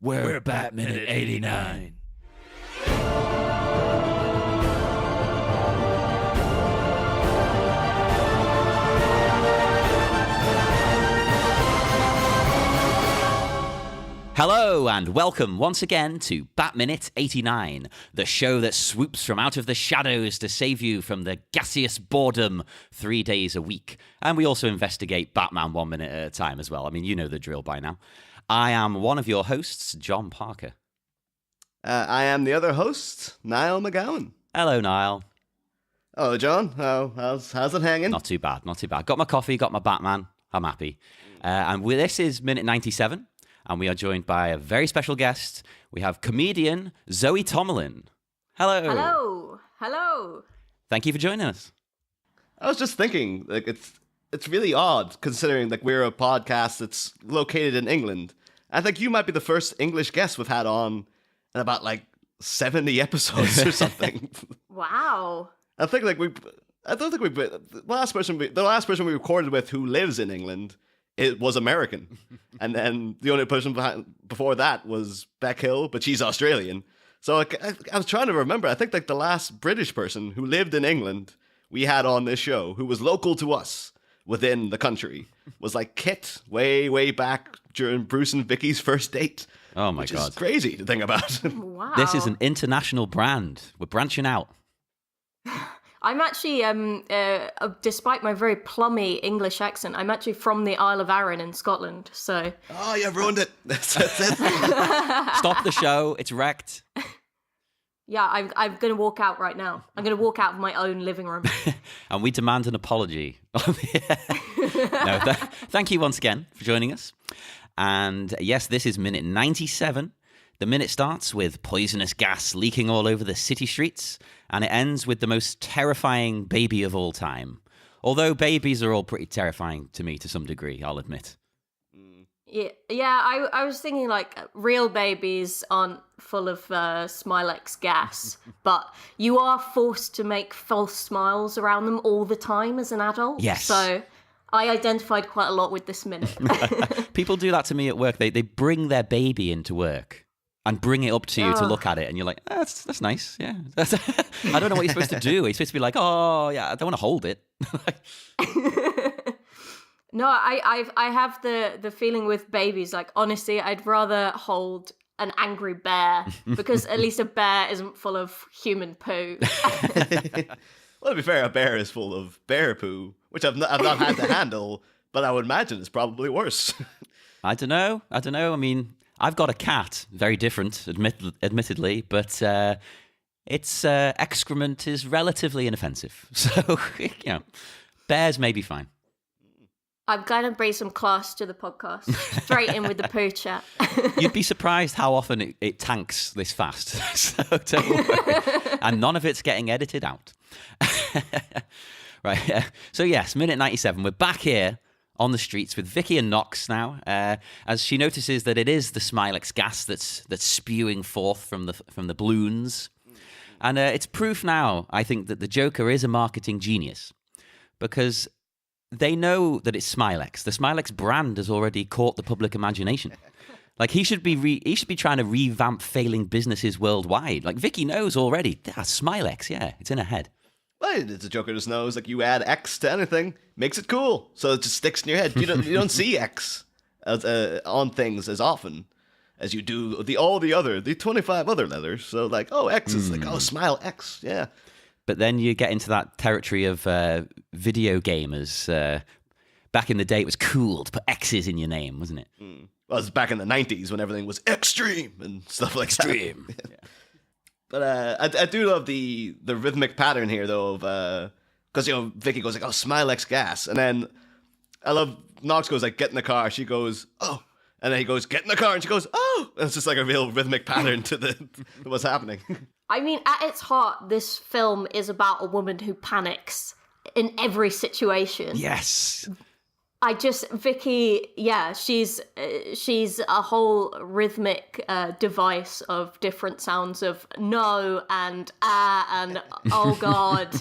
We're Batman at 89. Hello and welcome once again to Batminute 89, the show that swoops from out of the shadows to save you from the gaseous boredom 3 days a week. And we also investigate Batman 1 minute at a time as well. I mean, you know the drill by now. I am one of your hosts, John Parker. I am the other host, Niall McGowan. Hello, Niall. Oh, John, how's it hanging? Not too bad, not too bad. Got my coffee, got my Batman. I'm happy. This is minute 97, and we are joined by a very special guest. We have comedian Zoë Tomalin. Hello. Hello. Hello. Thank you for joining us. I was just thinking, like, it's really odd considering like we're a podcast that's located in England. I think you might be the first English guest we've had on in about like 70 episodes or something. Wow. I don't think the last person we recorded with who lives in England, it was American. And then the only person before that was Beck Hill, but she's Australian. So I was trying to remember. I think like the last British person who lived in England we had on this show, who was local to us within the country, was like Kit way back during Bruce and Vicky's first date. Oh my God. God. Which is crazy to think about. Wow. This is an international brand. We're branching out. I'm actually, despite my very plummy English accent, I'm actually from the Isle of Arran in Scotland, so... Oh, you ruined it. That's it. Stop the show. It's wrecked. Yeah, I'm going to walk out right now. I'm going to walk out of my own living room. And we demand an apology. Thank you once again for joining us. And yes, this is minute 97. The minute starts with poisonous gas leaking all over the city streets, and it ends with the most terrifying baby of all time. Although babies are all pretty terrifying to me to some degree, I'll admit. Yeah. I was thinking like real babies aren't full of Smylex gas, but you are forced to make false smiles around them all the time as an adult. Yes. So I identified quite a lot with this minute. People do that to me at work. They bring their baby into work and bring it up to you to look at it, and you're like, that's nice, yeah. I don't know what you're supposed to do. You're supposed to be like, oh yeah, I don't want to hold it. No, I have the feeling with babies, like, honestly, I'd rather hold an angry bear, because at least a bear isn't full of human poo. Well, to be fair, a bear is full of bear poo, which I've not had to handle, but I would imagine it's probably worse. I don't know. I mean, I've got a cat, very different, admittedly, but its excrement is relatively inoffensive. So, bears may be fine. I'm going to bring some class to the podcast. Straight in with the poo chat. You'd be surprised how often it tanks this fast. So don't worry. And none of it's getting edited out. Right. So yes, minute 97. We're back here on the streets with Vicky and Knox now, as she notices that it is the Smylex gas that's spewing forth from the balloons. And it's proof now, I think, that the Joker is a marketing genius, because they know that it's Smylex. The Smylex brand has already caught the public imagination. Like, he should be trying to revamp failing businesses worldwide. Like, Vicky knows already. Smylex, yeah, it's in her head. Well, the Joker just knows, like, you add X to anything, makes it cool, so it just sticks in your head. You don't see X as, on things as often as you do the 25 other letters. So, like, oh, X is like, oh, Smile X, yeah. But then you get into that territory of video gamers. Back in the day, it was cool to put X's in your name, wasn't it? Well, it was back in the 90s when everything was extreme and stuff like extreme. That. Yeah. But I do love the rhythmic pattern here, though, of because Vicky goes like, "Oh, Smylex gas," and then I love Knox goes like, "Get in the car." She goes, "Oh," and then he goes, "Get in the car," and she goes, "Oh." And it's just like a real rhythmic pattern to what's happening. I mean, at its heart, this film is about a woman who panics in every situation. Yes. Vicky, yeah, she's a whole rhythmic device of different sounds of no and and oh God.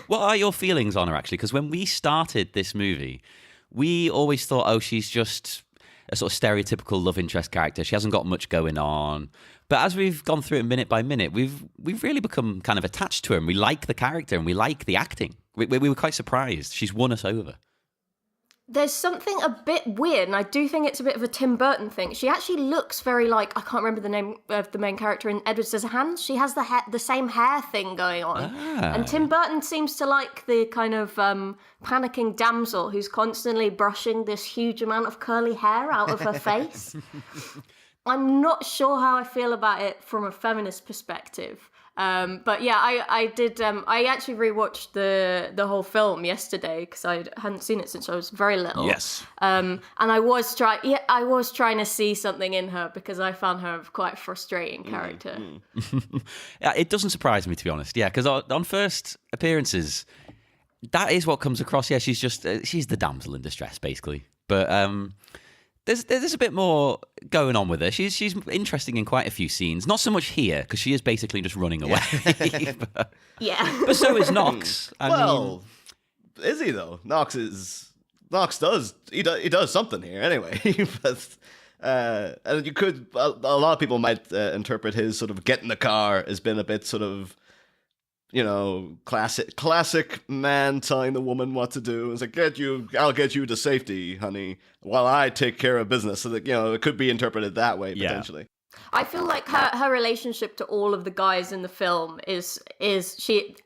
What are your feelings on her, actually? Because when we started this movie, we always thought, oh, she's just a sort of stereotypical love interest character. She hasn't got much going on. But as we've gone through it minute by minute, we've really become kind of attached to her, and we like the character and we like the acting. We were quite surprised. She's won us over. There's something a bit weird, and I do think it's a bit of a Tim Burton thing. She actually looks very like, I can't remember the name of the main character in Edward Scissorhands. She has the same hair thing going on. And Tim Burton seems to like the kind of panicking damsel who's constantly brushing this huge amount of curly hair out of her face. I'm not sure how I feel about it from a feminist perspective. But yeah, I did. I actually rewatched the whole film yesterday because I hadn't seen it since I was very little. Yes. And I was trying to see something in her because I found her quite a frustrating character. Yeah, it doesn't surprise me, to be honest. Yeah, because on first appearances, that is what comes across. Yeah, she's just she's the damsel in distress, basically. But there's a bit more going on with her. She's interesting in quite a few scenes. Not so much here, because she is basically just running away. But so is Knox. I mean, is he though? Knox does something here anyway. But and you could a lot of people might interpret his sort of get in the car as been a bit sort of, you know, classic man telling the woman what to do. It's like, I'll get you to safety, honey, while I take care of business. So that, you know, it could be interpreted that way, potentially. I feel like her relationship to all of the guys in the film is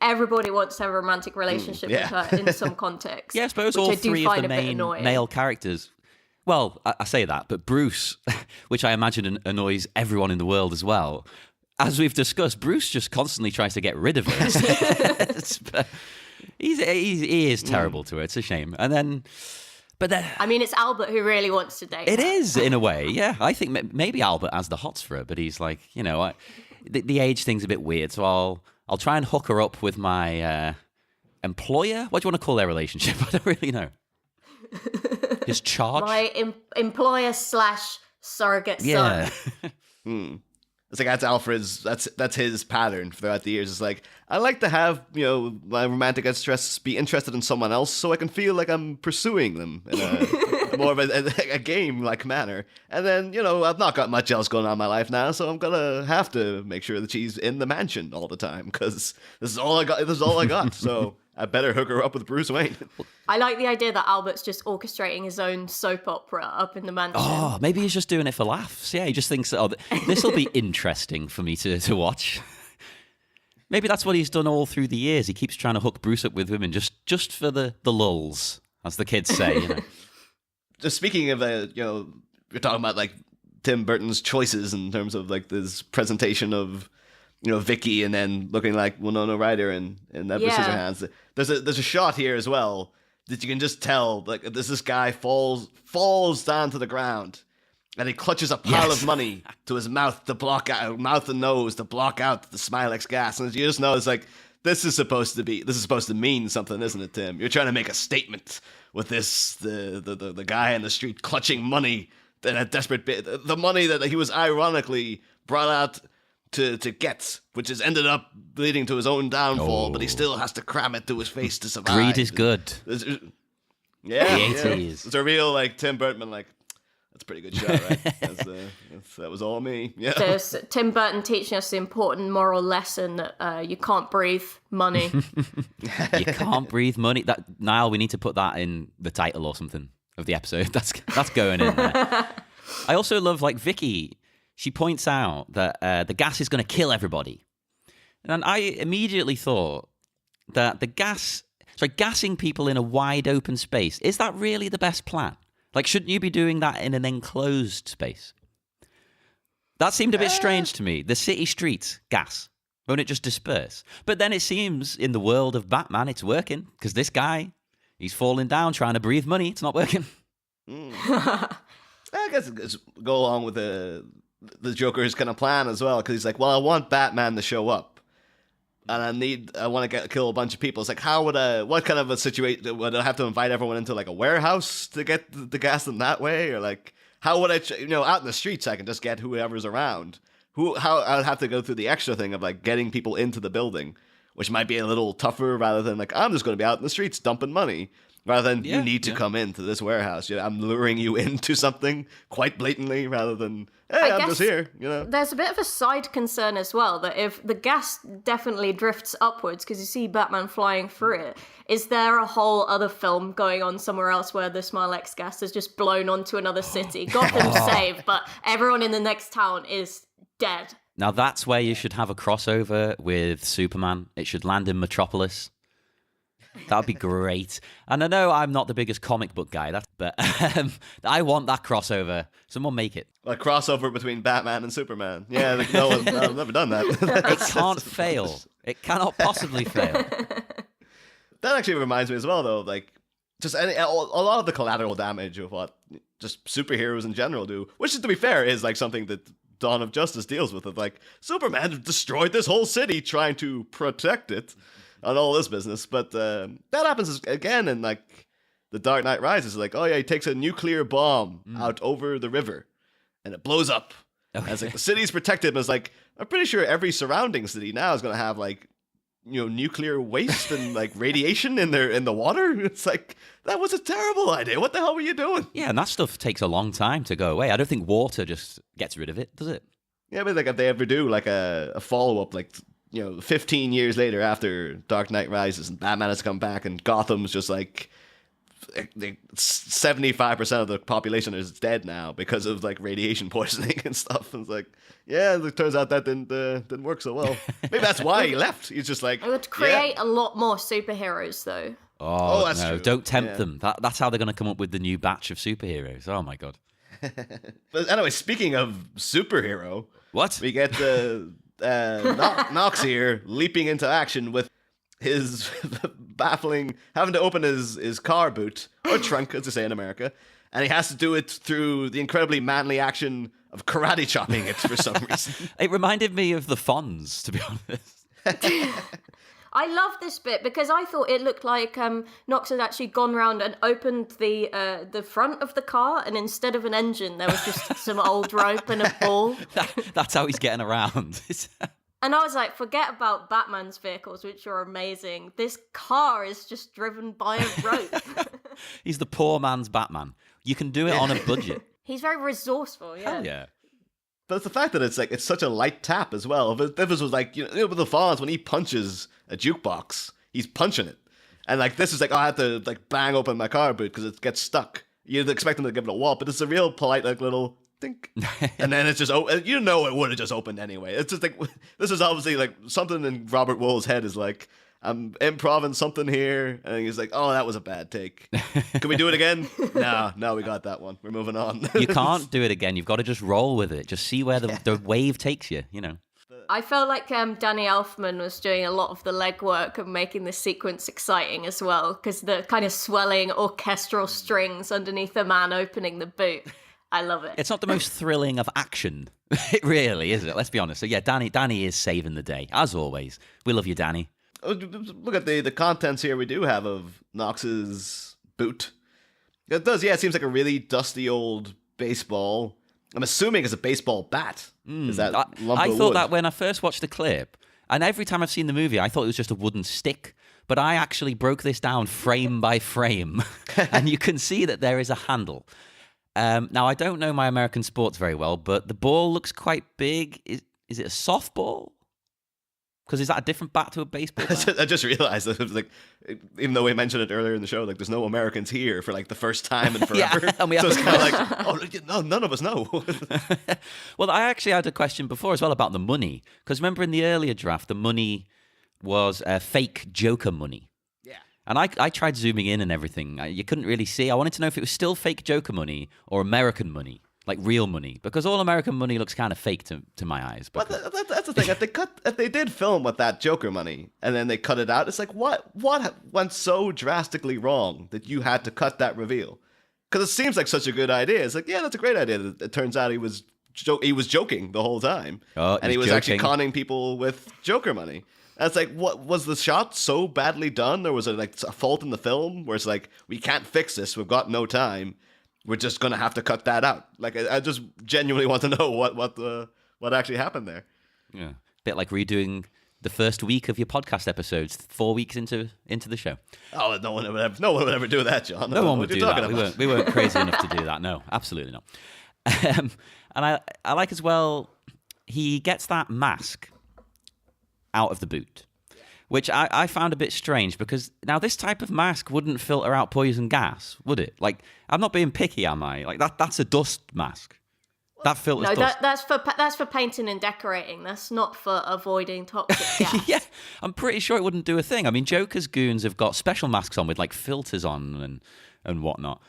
everybody wants to have a romantic relationship with her in some context. Yeah, I suppose all three of the main male characters. Well, I say that, but Bruce, which I imagine annoys everyone in the world as well. As we've discussed, Bruce just constantly tries to get rid of her. He is terrible to her. It's a shame. But then, I mean, it's Albert who really wants to date her. It is, in a way, yeah. I think maybe Albert has the hots for her, but he's like, you know, the age thing's a bit weird, so I'll try and hook her up with my employer. What do you want to call their relationship? I don't really know. His charge? My employer / surrogate son. It's like that's Alfred's. That's his pattern throughout the years. It's like, I like to have, you know, my romantic interests be interested in someone else, so I can feel like I'm pursuing them in a more of a game-like manner. And then, you know, I've not got much else going on in my life now, so I'm gonna have to make sure that she's in the mansion all the time because this is all I got. This is all I got. So I better hook her up with Bruce Wayne. I like the idea that Albert's just orchestrating his own soap opera up in the mansion. Oh, maybe he's just doing it for laughs. Yeah, he just thinks, oh, this will be interesting for me to watch. Maybe that's what he's done all through the years. He keeps trying to hook Bruce up with women just for the lulz, as the kids say. You know. Just speaking of, you know, you're talking about like Tim Burton's choices in terms of like this presentation of, you know, Vicky and then looking like Winona Ryder in Edward Scissorhands. There's a shot here as well that you can just tell, like, this guy falls down to the ground and he clutches a pile of money to his mouth and nose to block out the Smylex gas. And you just know it's like, this is supposed to mean something, isn't it, Tim? You're trying to make a statement with this, the guy in the street clutching money in a desperate bit, the money that he was ironically brought out to get, which has ended up leading to his own downfall, but he still has to cram it to his face to survive. Greed is good. Yeah, the 80s. It's a real like Tim Burton, like, that's a pretty good shot, right? That was all me. Yeah. There's Tim Burton teaching us the important moral lesson that you can't breathe money. You can't breathe money. Niall, we need to put that in the title or something of the episode. That's going in there. I also love, like, Vicky. She points out that the gas is going to kill everybody. And I immediately thought that gassing people in a wide open space, is that really the best plan? Like, shouldn't you be doing that in an enclosed space? That seemed a bit strange to me. The city street gas, won't it just disperse? But then it seems in the world of Batman, it's working, because this guy, he's falling down trying to breathe money. It's not working. I guess it's go along with the Joker's kind of plan as well, because he's like, well, I want Batman to show up, and I want to kill a bunch of people. It's like, what kind of a situation would I have to invite everyone into, like, a warehouse to get the gas in that way, or like how would I, out in the streets I can just get whoever's around. How I would have to go through the extra thing of like getting people into the building, which might be a little tougher rather than like I'm just going to be out in the streets dumping money. rather than you Yeah, need to yeah. come into this warehouse. I'm luring you into something quite blatantly, rather than hey, I I'm guess just here. You know. There's a bit of a side concern as well, that if the gas definitely drifts upwards, because you see Batman flying through it, is there a whole other film going on somewhere else where the Smylex gas has just blown onto another city? Gotham's saved, but everyone in the next town is dead. Now that's where you should have a crossover with Superman. It should land in Metropolis. That would be great. And I know I'm not the biggest comic book guy, but I want that crossover. Someone make it. A crossover between Batman and Superman. Yeah, like, no one's never done that. It can't fail. It cannot possibly fail. That actually reminds me as well, though, like, just a lot of the collateral damage of what just superheroes in general do, which, to be fair, is like something that Dawn of Justice deals with. It. Like, Superman destroyed this whole city trying to protect it and all this business. But that happens again in, like, The Dark Knight Rises. Like, oh yeah, he takes a nuclear bomb out over the river and it blows up. Okay. And it's like, the city's protected, but it's like, I'm pretty sure every surrounding city now is going to have, like, nuclear waste and like radiation in the water. It's like, that was a terrible idea. What the hell were you doing? Yeah, and that stuff takes a long time to go away. I don't think water just gets rid of it, does it? Yeah, but like if they ever do like a follow up, like 15 years later after Dark Knight Rises and Batman has come back and Gotham's just like 75% of the population is dead now because of like radiation poisoning and stuff. And it's like, yeah, it turns out that didn't work so well. Maybe that's why he left. He's just like, It would create a lot more superheroes, though. Oh, that's no, true. don't tempt Yeah. them. That's how they're going to come up with the new batch of superheroes. Oh, my God. But anyway, speaking of superhero, What? we get Knox here leaping into action with his baffling, having to open his car boot, or trunk, as they say in America, and he has to do it through the incredibly manly action of karate chopping it for some reason. It reminded me of the Fonz, to be honest. I love this bit because I thought it looked like Knox had actually gone round and opened the front of the car, and instead of an engine, there was just some old rope and a ball. That's how he's getting around. And I was like, forget about Batman's vehicles, which are amazing. This car is just driven by a rope. He's the poor man's Batman. You can do it on a budget. He's very resourceful, yeah. Hell yeah. But it's the fact that it's such a light tap as well. If this was like, with the Fonz, when he punches a jukebox, he's punching it. And like, this is like, I have to like bang open my car boot because it gets stuck. You'd expect him to give it a wallop, but it's a real polite, like, little dink. And then it's just, it would have just opened anyway. It's just like, this is obviously like something in Robert Wool's head is like, I'm improvising something here. And he's like, oh, that was a bad take. Can we do it again? No, we got that one. We're moving on. You can't do it again. You've got to just roll with it. Just see where the wave takes you, I felt like Danny Elfman was doing a lot of the legwork of making this sequence exciting as well, because the kind of swelling orchestral strings underneath the man opening the boot. I love it. It's not the most thrilling of action. It really is it. Let's be honest. So yeah, Danny is saving the day, as always. We love you, Danny. Look at the contents here we do have of Knox's boot. It does, yeah, it seems like a really dusty old baseball. I'm assuming it's a baseball bat. Is that lump I of thought wood? that when I first watched the clip, and every time I've seen the movie, I thought it was just a wooden stick. But I actually broke this down frame by frame, and you can see that there is a handle. Now, I don't know my American sports very well, but the ball looks quite big. Is it a softball? Because is that a different bat to a baseball bat? I just realized that it was like, even though we mentioned it earlier in the show, like there's no Americans here for like the first time in forever. Yeah, and we so it's haven't- kind of like, oh no, none of us know. Well, I actually had a question before as well about the money. Because remember in the earlier draft, the money was fake Joker money. Yeah. And I tried zooming in and everything. You couldn't really see. I wanted to know if it was still fake Joker money or American money, like real money. Because all American money looks kind of fake to my eyes. But that's the thing. If they did film with that Joker money and then they cut it out, it's like what went so drastically wrong that you had to cut that reveal? Because it seems like such a good idea. It's like, yeah, that's a great idea. It turns out he was joking the whole time, and he was actually conning people with Joker money. And it's like, what was the shot so badly done, or was it like a fault in the film where it's like, we can't fix this, we've got no time, we're just gonna have to cut that out? Like, I just genuinely want to know what actually happened there. Yeah. Bit like redoing the first week of your podcast episodes, 4 weeks into the show. Oh, no one would ever do that, John. No one What would are you do talking that. about? We weren't crazy enough to do that. No, absolutely not. And I like as well, he gets that mask out of the boot, which I found a bit strange because now this type of mask wouldn't filter out poison gas, would it? Like, I'm not being picky, am I? Like that's a dust mask. That filters No, dust. that's for painting and decorating. That's not for avoiding toxic gas. Yeah, I'm pretty sure it wouldn't do a thing. I mean, Joker's goons have got special masks on with like filters on and whatnot.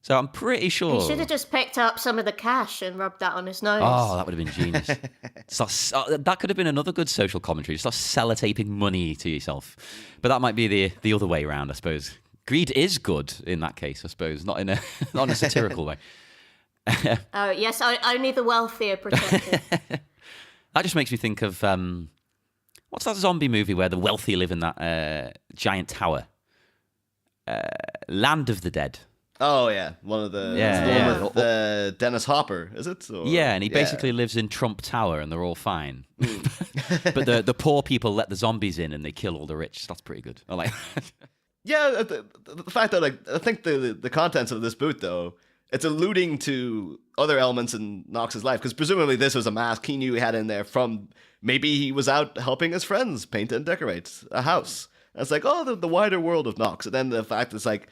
So I'm pretty sure. He should have just picked up some of the cash and rubbed that on his nose. Oh, that would have been genius. That could have been another good social commentary. Start sellotaping money to yourself. But that might be the other way around, I suppose. Greed is good in that case, I suppose, not in a satirical way. Oh, yes, only the wealthy are protected. That just makes me think of what's that zombie movie where the wealthy live in that giant tower? Land of the Dead. Oh yeah, one of the Yeah. with Dennis Hopper, is it? Or, Yeah, and he basically lives in Trump Tower, and they're all fine. But the poor people let the zombies in, and they kill all the rich. That's pretty good. I like. Yeah, the fact that like I think the contents of this boot though, it's alluding to other elements in Knox's life because presumably this was a mask he knew he had in there from maybe he was out helping his friends paint and decorate a house. And it's like, oh, the wider world of Knox, and then the fact it's like.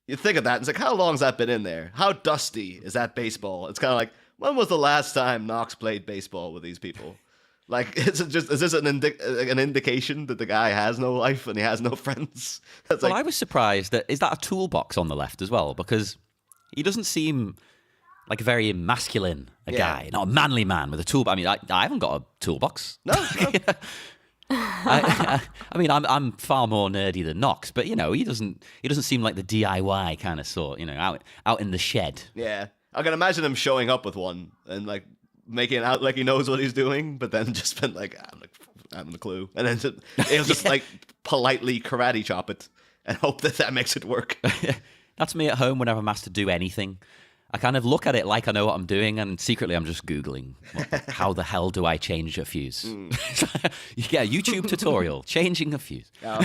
You think of that, and it's like, how long's that been in there? How dusty is that baseball? It's kind of like, when was the last time Knox played baseball with these people? Like, is this an indication that the guy has no life and he has no friends? I was surprised is that a toolbox on the left as well? Because he doesn't seem like a very masculine guy, not a manly man with a toolbox. I mean, I haven't got a toolbox. No. I mean, I'm far more nerdy than Knox, but he doesn't seem like the DIY kind of sort. Out in the shed. Yeah, I can imagine him showing up with one and like making it out like he knows what he's doing, but then just been like, I haven't a clue, and then he'll just like politely karate chop it and hope that makes it work. That's me at home whenever I'm asked to do anything. I kind of look at it like I know what I'm doing, and secretly I'm just Googling, how the hell do I change a fuse? Yeah, YouTube tutorial, changing a fuse. Oh.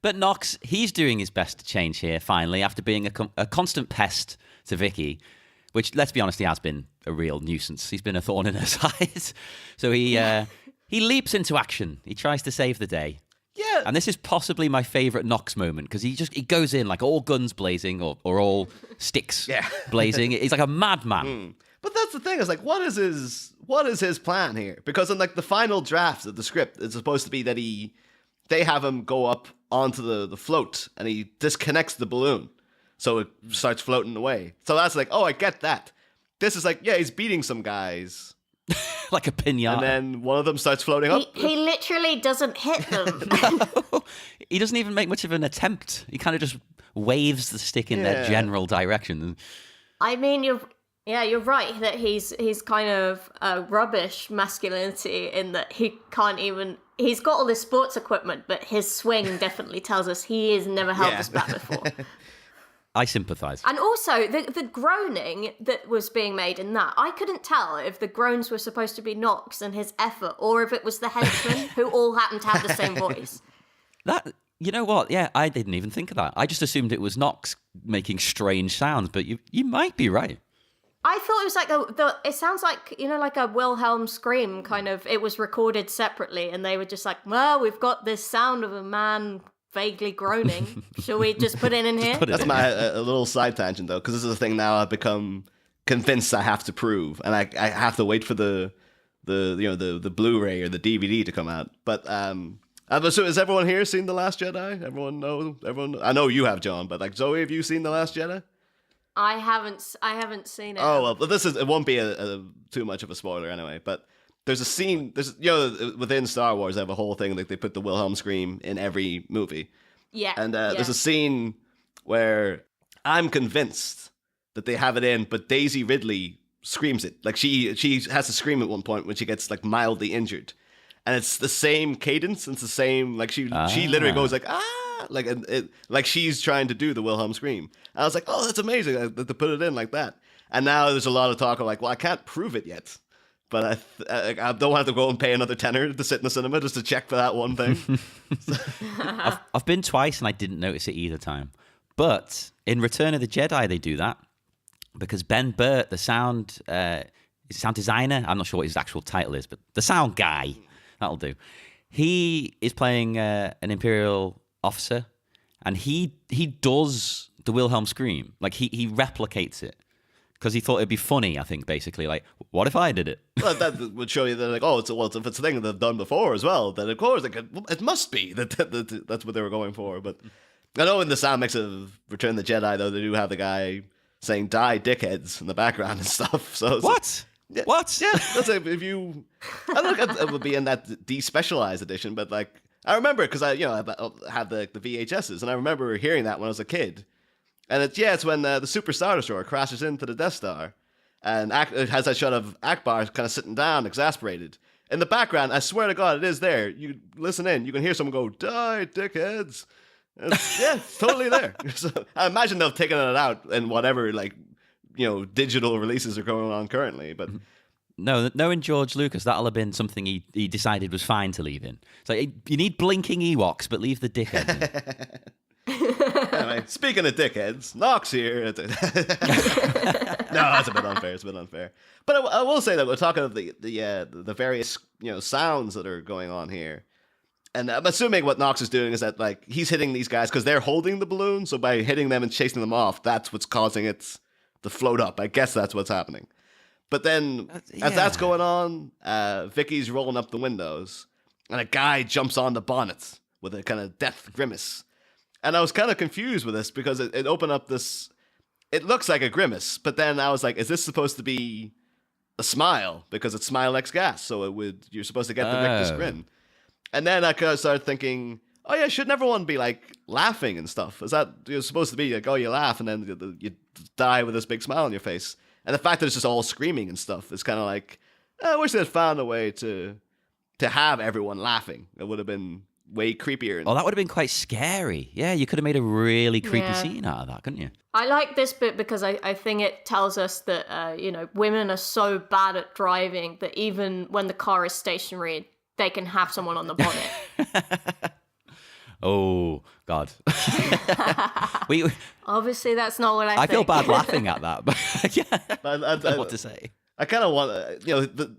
But Knox, he's doing his best to change here, finally, after being a constant pest to Vicky, which, let's be honest, he has been a real nuisance. He's been a thorn in her side. So he leaps into action. He tries to save the day. Yeah. And this is possibly my favourite Knox moment because he goes in like all guns blazing or all sticks blazing. He's like a madman. But that's the thing, is like, what is his plan here? Because in like the final draft of the script, it's supposed to be that they have him go up onto the float and he disconnects the balloon. So it starts floating away. So that's like, oh, I get that. This is like, yeah, he's beating some guys. Like a pinata. And then one of them starts floating up. He literally doesn't hit them. No, he doesn't even make much of an attempt. He kind of just waves the stick in their general direction. I mean, you're right that he's kind of rubbish masculinity in that he can't even. He's got all this sports equipment, but his swing definitely tells us he has never held this bat before. I sympathise. And also, the groaning that was being made in that, I couldn't tell if the groans were supposed to be Knox and his effort, or if it was the henchmen who all happened to have the same voice. You know what? Yeah, I didn't even think of that. I just assumed it was Knox making strange sounds, but you might be right. I thought it was like it sounds like, like a Wilhelm Scream kind of, it was recorded separately and they were just like, well, we've got this sound of a man vaguely groaning. Shall we just put it in here? That's a little side tangent though, because this is a thing now I've become convinced I have to prove, and I have to wait for the Blu-ray or the DVD to come out. But so has everyone here seen The Last Jedi? Everyone. I know you have, John, but like Zoe, have you seen The Last Jedi? I haven't seen it. Oh well, but it won't be too much of a spoiler anyway. But there's a scene. Within Star Wars, they have a whole thing like they put the Wilhelm Scream in every movie. Yeah. And there's a scene where I'm convinced that they have it in, but Daisy Ridley screams it. Like she has to scream at one point when she gets like mildly injured, and it's the same cadence. It's the same like she literally goes like like she's trying to do the Wilhelm Scream. And I was like, oh, that's amazing to put it in like that. And now there's a lot of talk of like, well, I can't prove it yet. But I don't have to go and pay another tenner to sit in the cinema just to check for that one thing. I've been twice and I didn't notice it either time. But in Return of the Jedi, they do that because Ben Burt, the sound designer, I'm not sure what his actual title is, but the sound guy, that'll do. He is playing an Imperial officer, and he does the Wilhelm Scream. Like he replicates it. Because he thought it'd be funny, I think, basically. Like, what if I did it? Well, that would show you that, like, oh, if it's a thing that they've done before as well, then of course it must be that that's what they were going for. But I know in the sound mix of Return of the Jedi, though, they do have the guy saying "die, dickheads" in the background and stuff. So what? Yeah, what? Yeah, that's it. If you, I don't know if it would be in that despecialized edition, but like I remember because I had the VHSs, and I remember hearing that when I was a kid. And it's when the Super Star Destroyer crashes into the Death Star, and it has that shot of Akbar kind of sitting down, exasperated. In the background, I swear to God, it is there. You listen in, you can hear someone go, "Die, dickheads!" It's totally there. So I imagine they've taken it out in whatever digital releases are going on currently, but. No, knowing George Lucas, that'll have been something he decided was fine to leave in. So you need blinking Ewoks, but leave the dickheads in. Anyway, speaking of dickheads, Knox here. No, that's a bit unfair. It's a bit unfair. But I will say that we're talking of the various sounds that are going on here, and I'm assuming what Knox is doing is that like he's hitting these guys because they're holding the balloon. So by hitting them and chasing them off, that's what's causing it to float up. I guess that's what's happening. But then as that's going on, Vicky's rolling up the windows, and a guy jumps on the bonnets with a kind of death grimace. And I was kind of confused with this because it opened up this. It looks like a grimace, but then I was like, "Is this supposed to be a smile because it's Smylex gas? So you're supposed to get the rictus grin." And then I kind of started thinking, "Oh yeah, shouldn't everyone be like laughing and stuff? Is that you're supposed to be like, oh, you laugh and then you die with this big smile on your face?" And the fact that it's just all screaming and stuff is kind of like, I wish they'd found a way to have everyone laughing. It would have been way creepier. Oh, that would have been quite scary. Yeah, you could have made a really creepy scene out of that, couldn't you? I like this bit because I think it tells us that, women are so bad at driving that even when the car is stationary, they can have someone on the bonnet. Oh, God. Obviously, that's not what I think. I feel bad laughing at that, but yeah, I don't know what to say. I kind of want,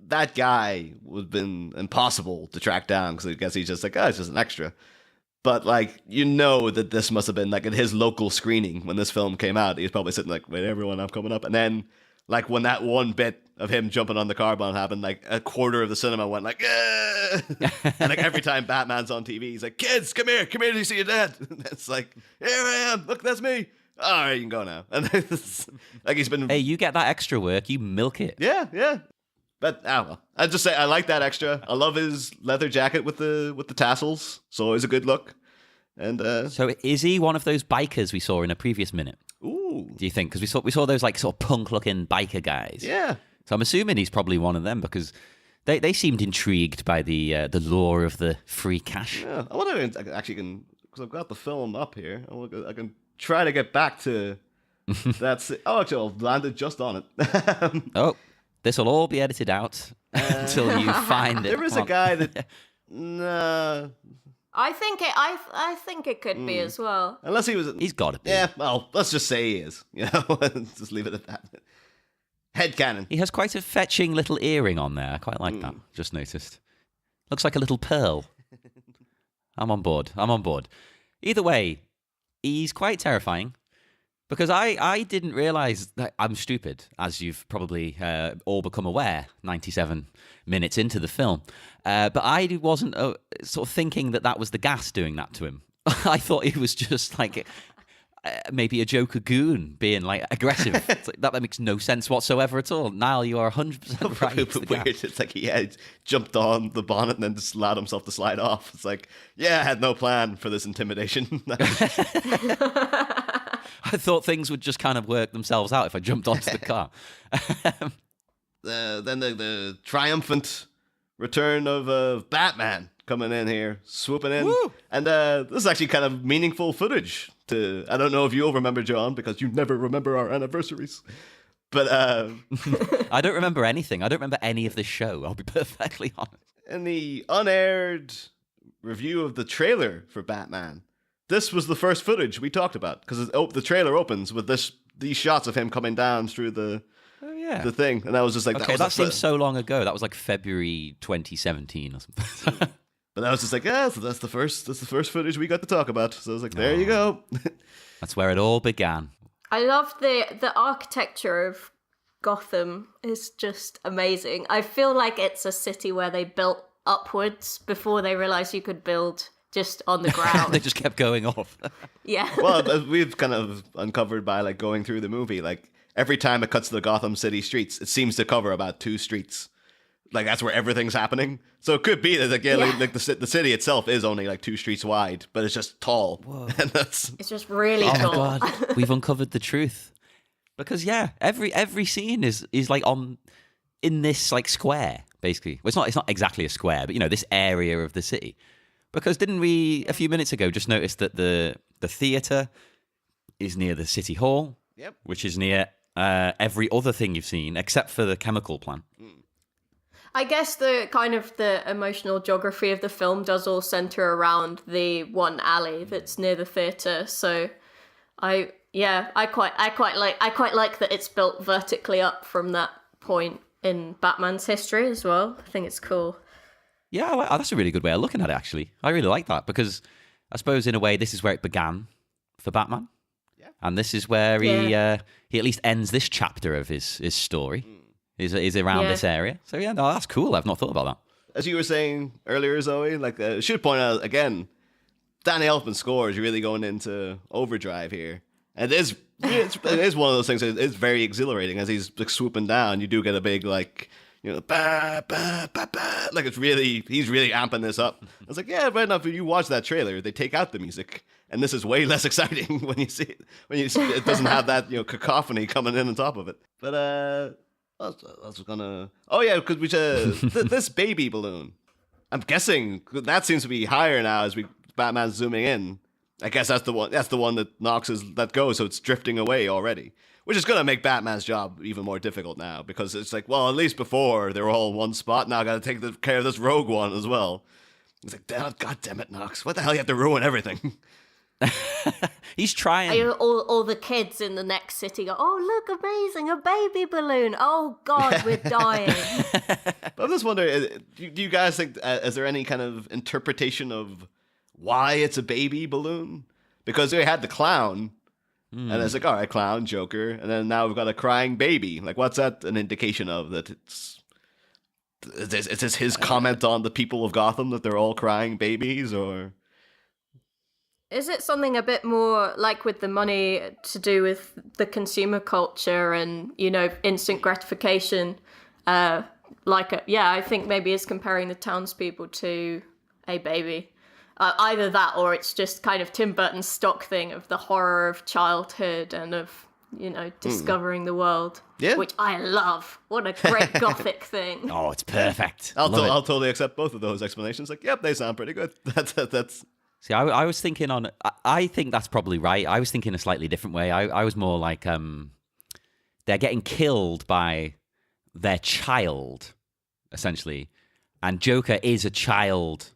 that guy would have been impossible to track down because I guess he's just like, it's just an extra. But like, that this must have been like at his local screening when this film came out. He was probably sitting like, wait, everyone, I'm coming up. And then like when that one bit of him jumping on the car bomb happened, like a quarter of the cinema went like, and like every time Batman's on TV, he's like, kids, come here, do you see your dad? It's like, here I am, look, that's me. All right, you can go now. And like he's been. Hey, you get that extra work, you milk it. Yeah. But well, I just say I like that extra. I love his leather jacket with the tassels. It's always a good look. And so is he one of those bikers we saw in a previous minute? Ooh, do you think? Because we saw those like sort of punk looking biker guys. Yeah. So I'm assuming he's probably one of them because they seemed intrigued by the lure of the free cash. Yeah, I wonder if I actually can, because I've got the film up here. I can try to get back to that. Oh, actually, I've landed just on it. Oh, this will all be edited out until you find it. There is a guy that. Nah. I think it could be as well. Unless he was. He's got to be. Yeah. Well, let's just say he is. Just leave it at that. Headcanon. He has quite a fetching little earring on there. I quite like that. Just noticed. Looks like a little pearl. I'm on board. Either way, he's quite terrifying because I didn't realise that I'm stupid, as you've probably all become aware 97 minutes into the film. But I wasn't sort of thinking that was the gas doing that to him. I thought he was just like maybe a Joker goon being like aggressive. That makes no sense whatsoever at all. Niall, you are 100% right. It's weird. It's like he had jumped on the bonnet and then just allowed himself to slide off. It's like, I had no plan for this intimidation. I thought things would just kind of work themselves out if I jumped onto the car. Then the triumphant return of Batman coming in here, swooping in. Woo! And this is actually kind of meaningful footage. I don't know if you'll remember, John, because you never remember our anniversaries. But I don't remember anything. I don't remember any of this show. I'll be perfectly honest. in the unaired review of the trailer for Batman, this was the first footage we talked about because the trailer opens with these shots of him coming down through the thing, and I was just like, okay, that seems so long ago. That was like February 2017 or something. But I was just like, yeah, so that's the first footage we got to talk about. So I was like, there you go. That's where it all began. I love the architecture of Gotham is just amazing. I feel like it's a city where they built upwards before they realized you could build just on the ground. They just kept going off. Yeah. Well, as we've kind of uncovered by like going through the movie, like every time it cuts to the Gotham City streets, it seems to cover about 2 streets. Like that's where everything's happening. So it could be that like the city itself is only like 2 streets wide, but it's just tall. Whoa. And it's just really Oh tall. my god, we've uncovered the truth. Because every scene is like in this like square basically. Well, it's not exactly a square, but this area of the city. Because didn't we a few minutes ago just notice that the theater is near the city hall, which is near every other thing you've seen except for the chemical plant. I guess the emotional geography of the film does all center around the one alley that's near the theater. So I quite like that it's built vertically up from that point in Batman's history as well. I think it's cool. Yeah, that's a really good way of looking at it, actually. I really like that because I suppose in a way this is where it began for Batman. Yeah. And this is where he at least ends this chapter of his story. Is around this area. So no, that's cool. I've not thought about that. As you were saying earlier, Zoe, like I should point out again, Danny Elfman's score is really going into overdrive here. And it is one of those things that is very exhilarating as he's like swooping down. You do get a big like, ba, ba, ba, ba. Like he's really amping this up. I was like, yeah, right enough. If you watch that trailer, they take out the music. And this is way less exciting when you see it. When you see it doesn't have that cacophony coming in on top of it. But I was gonna. Oh yeah, because this baby balloon. I'm guessing that seems to be higher now as Batman's zooming in. I guess that's the one. That's the one that Knox is let go, so it's drifting away already, which is gonna make Batman's job even more difficult now because it's like, well, at least before they were all in one spot. Now I got to take care of this rogue one as well. It's like, God damn it, Knox! What the hell? You have to ruin everything. He's trying. All the kids in the next city go, oh, look, amazing, a baby balloon. Oh, God, we're dying. But I'm just wondering, do you guys think, is there any kind of interpretation of why it's a baby balloon? Because they had the clown, and it's like, all right, clown, Joker, and then now we've got a crying baby. Like, what's that an indication of? That is this his comment on the people of Gotham, that they're all crying babies, or... Is it something a bit more like with the money to do with the consumer culture and, instant gratification? I think maybe it's comparing the townspeople to a baby. Either that or it's just kind of Tim Burton's stock thing of the horror of childhood and of, discovering the world. Yeah. Which I love. What a great gothic thing. Oh, it's perfect. I'll totally accept both of those explanations. Like, yep, they sound pretty good. That's... See, I was thinking I think that's probably right. I was thinking a slightly different way. I was more like they're getting killed by their child, essentially. And Joker is a child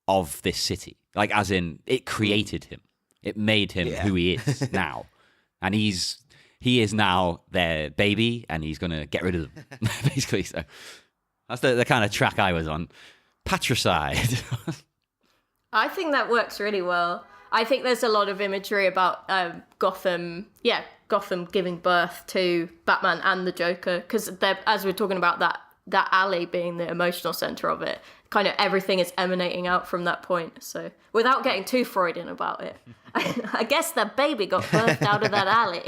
of this city. Like, as in, it created him. It made him who he is now. And he is now their baby, and he's going to get rid of them, basically. So that's the kind of track I was on. Patricide. I think that works really well. I think there's a lot of imagery about Gotham giving birth to Batman and the Joker, because as we're talking about that alley being the emotional center of it, kind of everything is emanating out from that point. So without getting too Freudian about it, I guess the baby got birthed out of that alley.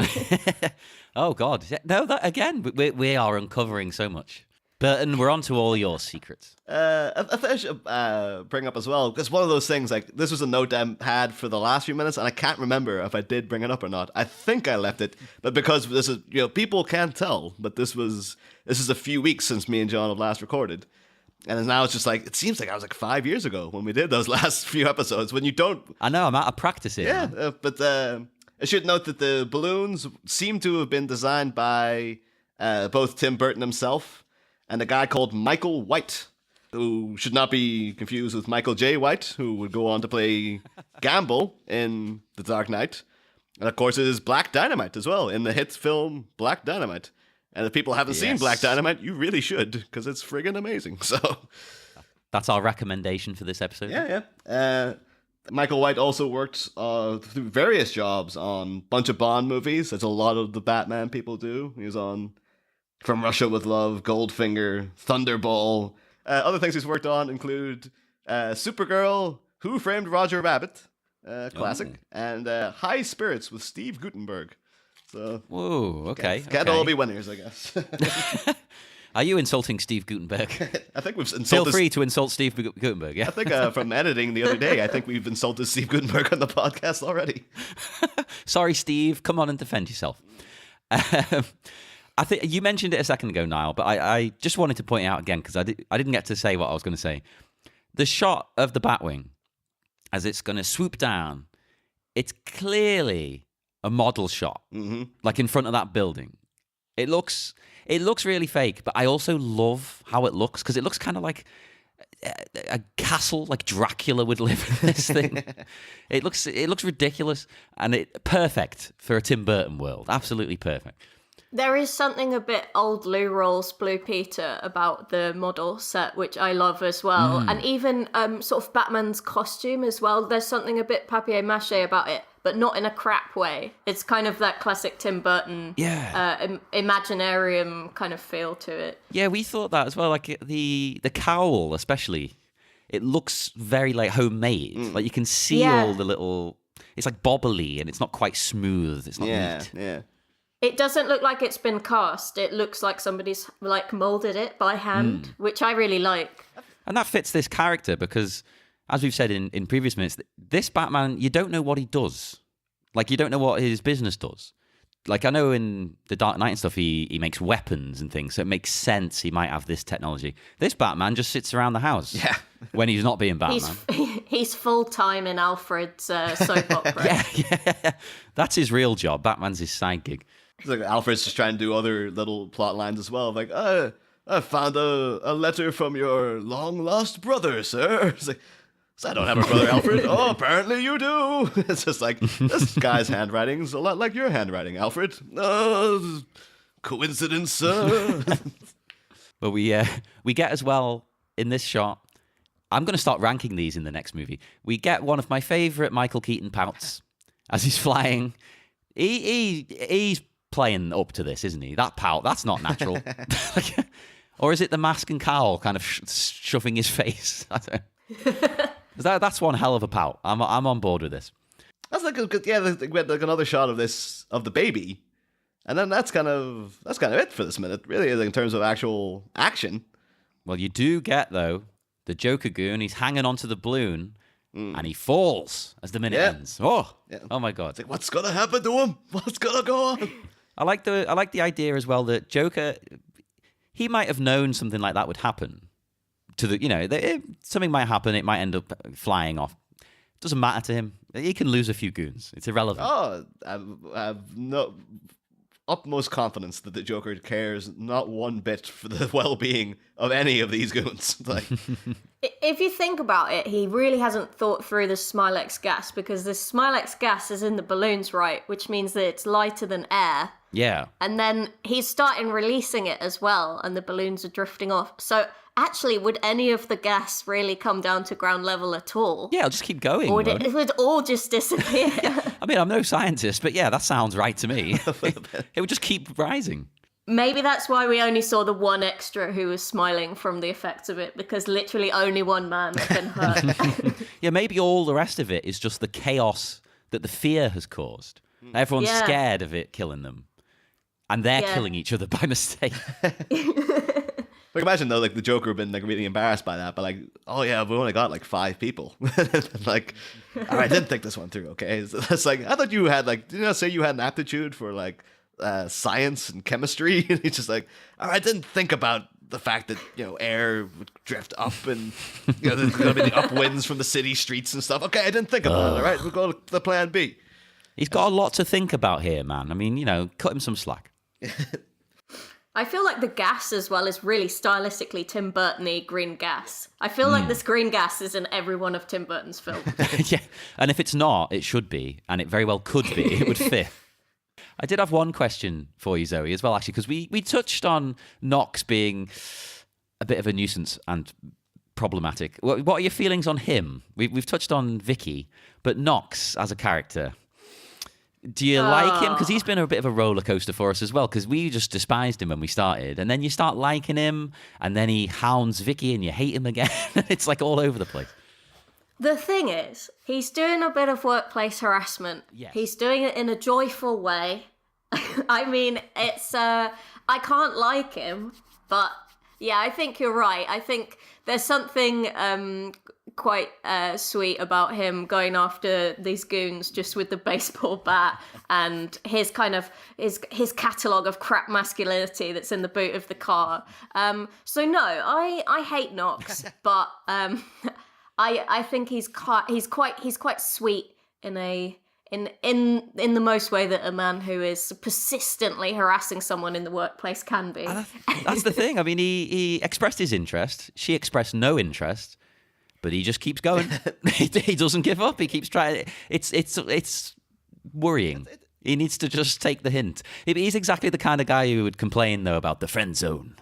Oh God, no! That again, we are uncovering so much. Burton, we're on to all your secrets. I thought I should bring up as well, because one of those things, like, this was a note I had for the last few minutes, and I can't remember if I did bring it up or not. I think I left it, but because this is, people can't tell, but this is a few weeks since me and John have last recorded. And now it's just like, it seems like I was like 5 years ago when we did those last few episodes, when you don't... I know, I'm out of practice here. Yeah, but I should note that the balloons seem to have been designed by both Tim Burton himself and a guy called Michael White, who should not be confused with Michael J. White, who would go on to play Gamble in The Dark Knight. And of course, it is Black Dynamite as well in the hit film Black Dynamite. And if people haven't seen Black Dynamite, you really should, because it's friggin' amazing. So that's our recommendation for this episode. Yeah. Michael White also worked through various jobs on a bunch of Bond movies, as a lot of the Batman people do. He was on From Russia with Love, Goldfinger, Thunderball. Other things he's worked on include Supergirl, Who Framed Roger Rabbit, classic, and High Spirits with Steve Guttenberg. So, whoa, okay. Can't all be winners, I guess. Are you insulting Steve Guttenberg? I think we've insulted... Feel free to insult Steve Guttenberg, yeah? I think from editing the other day, I think we've insulted Steve Guttenberg on the podcast already. Sorry, Steve. Come on and defend yourself. I think you mentioned it a second ago, Niall, but I just wanted to point out again, because I didn't get to say what I was going to say. The shot of the Batwing, as it's going to swoop down, it's clearly a model shot, like in front of that building. It looks really fake, but I also love how it looks, because it looks kind of like a castle, like Dracula would live in this thing. It looks ridiculous, and perfect for a Tim Burton world. Absolutely perfect. There is something a bit old Lou Rawls, Blue Peter about the model set, which I love as well. And even sort of Batman's costume as well. There's something a bit papier-mâché about it, but not in a crap way. It's kind of that classic Tim Burton Imaginarium kind of feel to it. Yeah, we thought that as well. Like the cowl especially, it looks very like homemade. Like you can see all the little... It's like bobbly and it's not quite smooth. It's not neat. Yeah. It doesn't look like it's been cast. It looks like somebody's like molded it by hand, which I really like. And that fits this character because, as we've said in previous minutes, this Batman, you don't know what he does. Like, you don't know what his business does. Like, I know in The Dark Knight and stuff, he makes weapons and things, so it makes sense he might have this technology. This Batman just sits around the house when he's not being Batman. He's full-time in Alfred's soap opera. Yeah. That's his real job. Batman's his side gig. It's like Alfred's just trying to do other little plot lines as well. Like, I found a letter from your long-lost brother, sir. It's like, I don't have a brother, Alfred. Oh, apparently you do. It's just like, this guy's handwriting's a lot like your handwriting, Alfred. Coincidence, sir. But we get as well in this shot. I'm going to start ranking these in the next movie. We get one of my favorite Michael Keaton pouts as he's flying. He's playing up to this, isn't he? That pout, that's not natural. Or is it the mask and cowl kind of shoving his face? I don't know. That's one hell of a pout. I'm on board with this. That's like like another shot of the baby, and then that's kind of it for this minute, really, in terms of actual action. Well, you do get though the Joker goon. He's hanging onto the balloon, and he falls as the minute ends. Oh my god! It's like, what's gonna happen to him? What's gonna go on? I like the idea as well that Joker, he might have known something like that would happen. Something might happen. It might end up flying off. Doesn't matter to him. He can lose a few goons. It's irrelevant. Oh, I have no utmost confidence that the Joker cares not one bit for the well-being of any of these goons. Like, if you think about it, he really hasn't thought through the Smylex gas, because the Smylex gas is in the balloons, right? Which means that it's lighter than air. Yeah. And then he's starting releasing it as well, and the balloons are drifting off. So actually, would any of the gas really come down to ground level at all? Yeah, it'll just keep going. Or it would all just disappear. I mean, I'm no scientist, but yeah, that sounds right to me. It would just keep rising. Maybe that's why we only saw the one extra who was smiling from the effects of it, because literally only one man had been hurt. Yeah, maybe all the rest of it is just the chaos that the fear has caused. Everyone's scared of it killing them. And they're killing each other by mistake. Like, imagine though, like the Joker been like really embarrassed by that, but like, oh yeah, we only got like 5 people. Like, all right, I didn't think this one through. Okay, it's like, I thought you had like, didn't I say you had an aptitude for like science and chemistry? And he's just like, all right, I didn't think about the fact that, you know, air would drift up and, you know, there's gonna be the upwinds from the city streets and stuff. Okay, I didn't think about it. All right, we'll go to the plan B. He's got a lot to think about here, man. I mean, you know, cut him some slack. I feel like the gas as well is really stylistically Tim Burton-y green gas. I feel like this green gas is in every one of Tim Burton's films. Yeah, and if it's not, it should be, and it very well could be. It would fit. I did have one question for you, Zoe, as well, actually, because we touched on Knox being a bit of a nuisance and problematic. What are your feelings on him? We've touched on Vicky, but Knox as a character... Do you like him? Because he's been a bit of a roller coaster for us as well, because we just despised him when we started, and then you start liking him, and then he hounds Vicky and you hate him again. It's like all over the place. The thing is, he's doing a bit of workplace harassment. Yes. He's doing it in a joyful way. I mean, it's, I can't like him, but yeah, I think you're right. I think there's something quite sweet about him going after these goons just with the baseball bat and his kind of his catalogue of crap masculinity that's in the boot of the car. So no, I hate Knox, but I think he's quite sweet in the most way that a man who is persistently harassing someone in the workplace can be. That's the thing. I mean, he expressed his interest. She expressed no interest. But he just keeps going. He doesn't give up. He keeps trying. It's worrying. He needs to just take the hint. He's exactly the kind of guy who would complain, though, about the friend zone.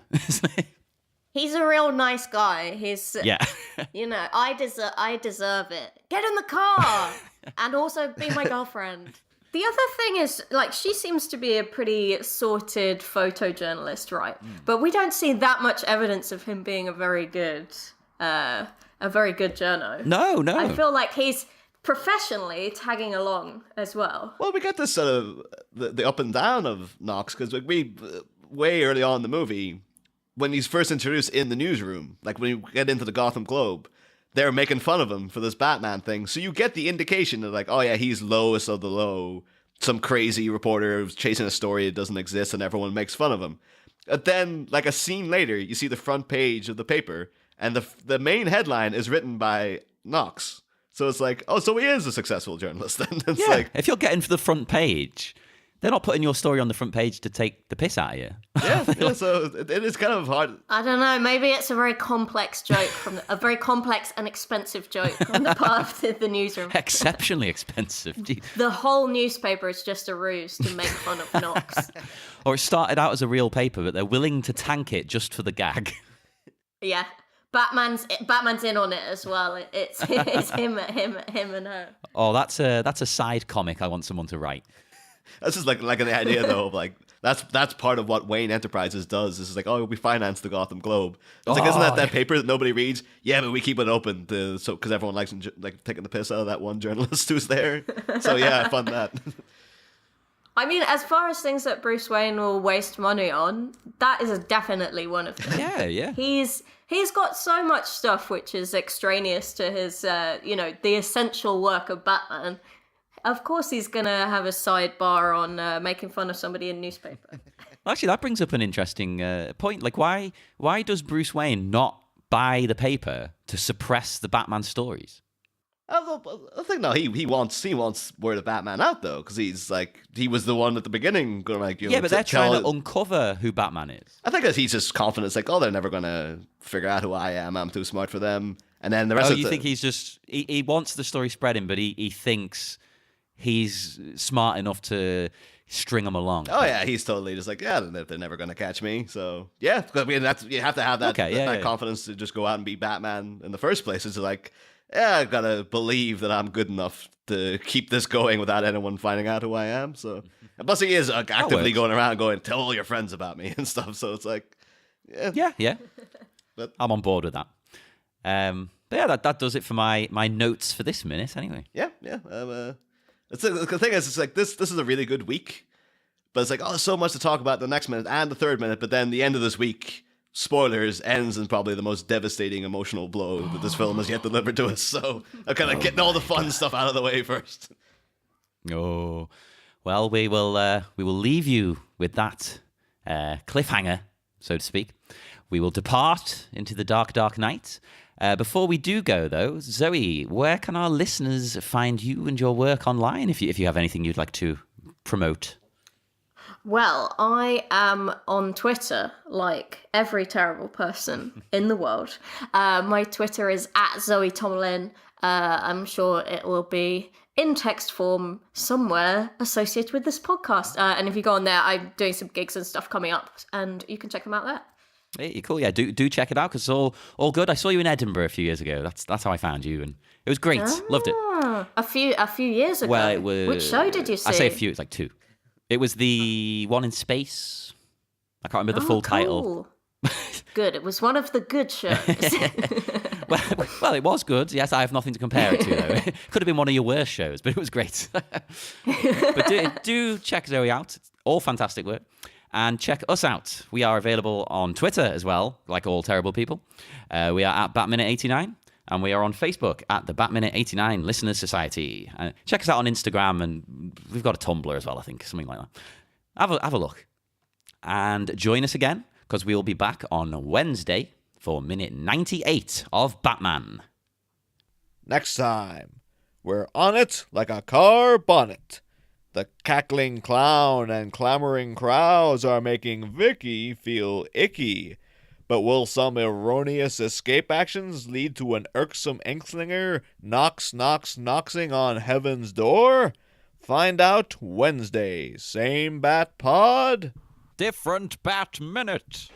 He's a real nice guy. He's, yeah. I deserve it. Get in the car and also be my girlfriend. The other thing is, like, she seems to be a pretty sorted photojournalist, right? But we don't see that much evidence of him being a very good journo. No. I feel like he's professionally tagging along as well. Well, we get this sort of the up and down of Knox, because we way early on in the movie, when he's first introduced in the newsroom, like when you get into the Gotham Globe, they're making fun of him for this Batman thing. So you get the indication of like, oh yeah, he's lowest of the low, some crazy reporter who's chasing a story that doesn't exist and everyone makes fun of him. But then, like a scene later, you see the front page of the paper, and the main headline is written by Knox. So it's like, oh, so he is a successful journalist then. It's like, if you're getting for the front page, they're not putting your story on the front page to take the piss out of you. Yeah, so it is kind of hard. I don't know, maybe it's a very complex joke, a very complex and expensive joke on the part of the newsroom. Exceptionally expensive. The whole newspaper is just a ruse to make fun of Knox. Or it started out as a real paper, but they're willing to tank it just for the gag. Yeah. Batman's in on it as well. It's him and her. Oh, that's a side comic I want someone to write. That's just like an idea though of like that's part of what Wayne Enterprises does. Is like, oh, we finance the Gotham Globe. It's like, isn't that paper that nobody reads? Yeah, but we keep it open because everyone likes like taking the piss out of that one journalist who's there. So yeah, I fund that. I mean, as far as things that Bruce Wayne will waste money on, that is definitely one of them. Yeah. He's got so much stuff which is extraneous to his, the essential work of Batman. Of course he's going to have a sidebar on making fun of somebody in newspaper. Actually, that brings up an interesting point. Like, why does Bruce Wayne not buy the paper to suppress the Batman stories? I think no, he wants word of Batman out though, because he's like he was the one at the beginning going like but they're trying to uncover who Batman is. I think that he's just confident. It's like, oh, they're never gonna figure out who I am. I'm too smart for them. And then the rest. You think he's just he wants the story spreading, but he thinks he's smart enough to string them along. Oh yeah, he's totally just like, yeah, they're never gonna catch me. So yeah, I mean you have to have that confidence to just go out and be Batman in the first place. It's like, yeah, I've got to believe that I'm good enough to keep this going without anyone finding out who I am. So, and plus he is actively going around going, tell all your friends about me and stuff. So it's like, yeah. But I'm on board with that. But yeah, that does it for my notes for this minute anyway. Yeah. The thing is, it's like this is a really good week, but it's like, oh, there's so much to talk about the next minute and the third minute, but then the end of this week, spoilers, ends in probably the most devastating emotional blow that this film has yet delivered to us. So I'm kind of getting all the fun stuff out of the way first. Oh, well, we will leave you with that cliffhanger, so to speak. We will depart into the dark, dark night. Before we do go, though, Zoe, where can our listeners find you and your work online if you have anything you'd like to promote? Well, I am on Twitter like every terrible person in the world. My Twitter is at Zoë Tomalin. I'm sure it will be in text form somewhere associated with this podcast. And if you go on there, I'm doing some gigs and stuff coming up, and you can check them out there. Hey, cool. Yeah, do check it out because it's all good. I saw you in Edinburgh a few years ago. That's how I found you, and it was great. Loved it. A few years ago. Well, it was. Which show did you see? I say a few. It's like 2. It was the one in space. I can't remember the full title. Good. It was one of the good shows. well, it was good. Yes, I have nothing to compare it to, though. It could have been one of your worst shows, but it was great. But do check Zoe out. It's all fantastic work. And check us out. We are available on Twitter as well, like all terrible people. We are at Batminute89. And we are on Facebook at the Batminute 89 Listeners Society. Check us out on Instagram, and we've got a Tumblr as well, I think, something like that. Have a look. And join us again, because we will be back on Wednesday for minute 98 of Batman. Next time, we're on it like a car bonnet. The cackling clown and clamoring crowds are making Vicky feel icky. But will some erroneous escape actions lead to an irksome inkslinger knocking on heaven's door? Find out Wednesday. Same Bat Pod, different Bat Minute.